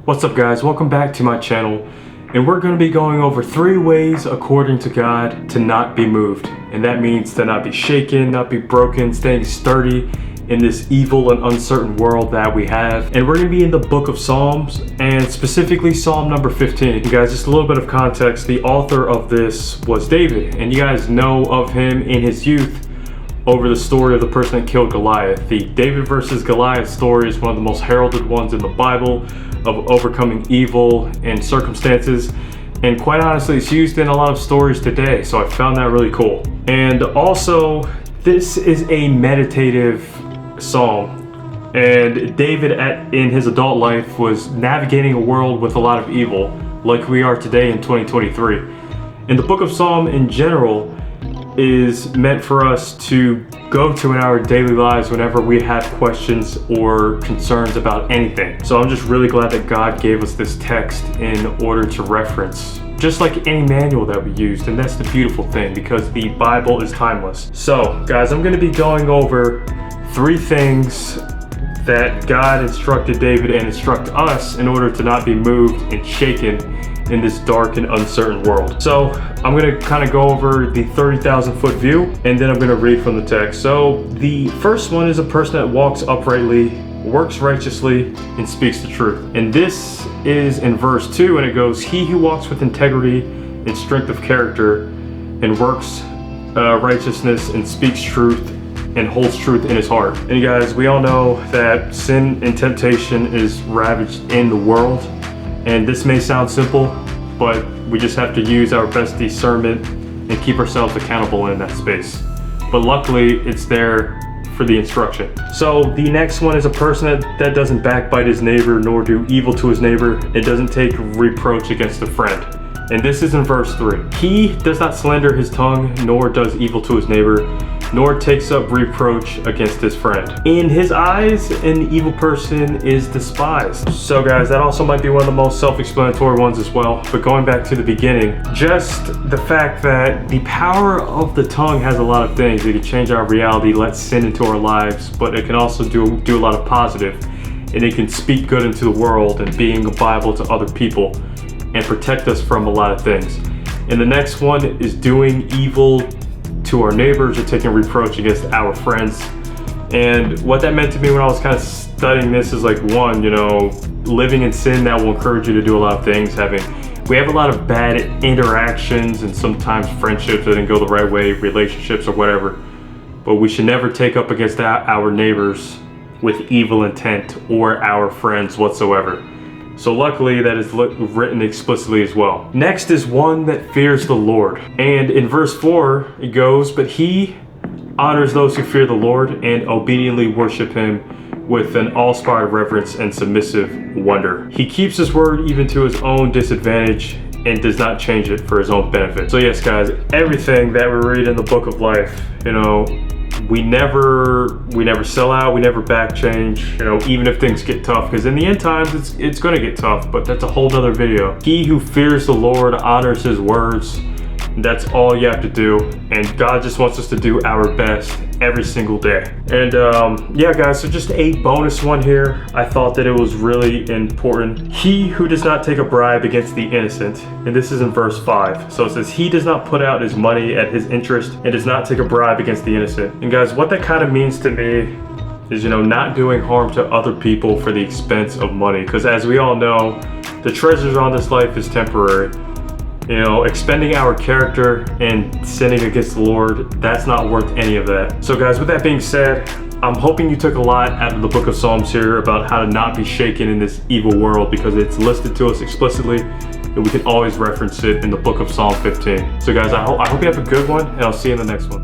What's up guys, welcome back to my channel, and we're going to be going over 3 ways according to God to not be moved. And that means to not be shaken, not be broken, staying sturdy in this evil and uncertain world that we have. And we're going to be in the book of Psalms, and specifically Psalm number 15. You guys, just a little bit of context, the author of this was David, and you guys know of him in his youth over the story of the person that killed Goliath. The David versus Goliath story is one of the most heralded ones in the Bible of overcoming evil and circumstances, and quite honestly it's used in a lot of stories today, so I found that really cool. And also, this is a meditative psalm, and David in his adult life was navigating a world with a lot of evil like we are today in 2023. And the book of Psalm in general is meant for us to go to in our daily lives whenever we have questions or concerns about anything. So I'm just really glad that God gave us this text in order to reference, just like any manual that we used. And that's the beautiful thing, because the Bible is timeless. So guys, I'm going to be going over 3 things that God instructed David and instruct us in order to not be moved and shaken in this dark and uncertain world. So I'm going to kind of go over the 30,000 foot view, and then I'm going to read from the text. So the first one is a person that walks uprightly, works righteously, and speaks the truth. And this is in verse 2, and it goes, "He who walks with integrity and strength of character and works righteousness and speaks truth and holds truth in his heart." And you guys, we all know that sin and temptation is ravaged in the world. And this may sound simple, but we just have to use our best discernment and keep ourselves accountable in that space. But luckily, it's there for the instruction. So the next one is a person that doesn't backbite his neighbor, nor do evil to his neighbor, and doesn't take reproach against a friend. And this is in verse 3. "He does not slander his tongue, nor does evil to his neighbor, nor takes up reproach against his friend. In his eyes, an evil person is despised." So guys, that also might be one of the most self-explanatory ones as well. But going back to the beginning, just the fact that the power of the tongue has a lot of things. It can change our reality, let sin into our lives, but it can also do a lot of positive. And it can speak good into the world and being a Bible to other people and protect us from a lot of things. And the next one is doing evil to our neighbors or taking reproach against our friends. And what that meant to me when I was kind of studying this is like, one, living in sin that will encourage you to do a lot of things. We have a lot of bad interactions and sometimes friendships that didn't go the right way, relationships or whatever. But we should never take up against our neighbors with evil intent or our friends whatsoever. So luckily that is written explicitly as well. Next is one that fears the Lord. And in verse 4 it goes, "But he honors those who fear the Lord and obediently worship him with an all-inspired reverence and submissive wonder. He keeps his word even to his own disadvantage and does not change it for his own benefit." So yes guys, everything that we read in the book of life, we never sell out, we never back change, even if things get tough, because in the end times it's going to get tough, but that's a whole nother video. He who fears the Lord honors his words. That's all you have to do, and God just wants us to do our best every single day. And yeah guys, so just a bonus one here. I thought that it was really important. "He who does not take a bribe against the innocent," and this is in verse 5. So it says, "He does not put out his money at his interest and does not take a bribe against the innocent." And guys, what that kind of means to me is, not doing harm to other people for the expense of money. Because as we all know, the treasures on this life is temporary. Expending our character and sinning against the Lord, that's not worth any of that. So guys, with that being said, I'm hoping you took a lot out of the book of Psalms here about how to not be shaken in this evil world, because it's listed to us explicitly and we can always reference it in the book of Psalm 15. So guys, I hope you have a good one, and I'll see you in the next one.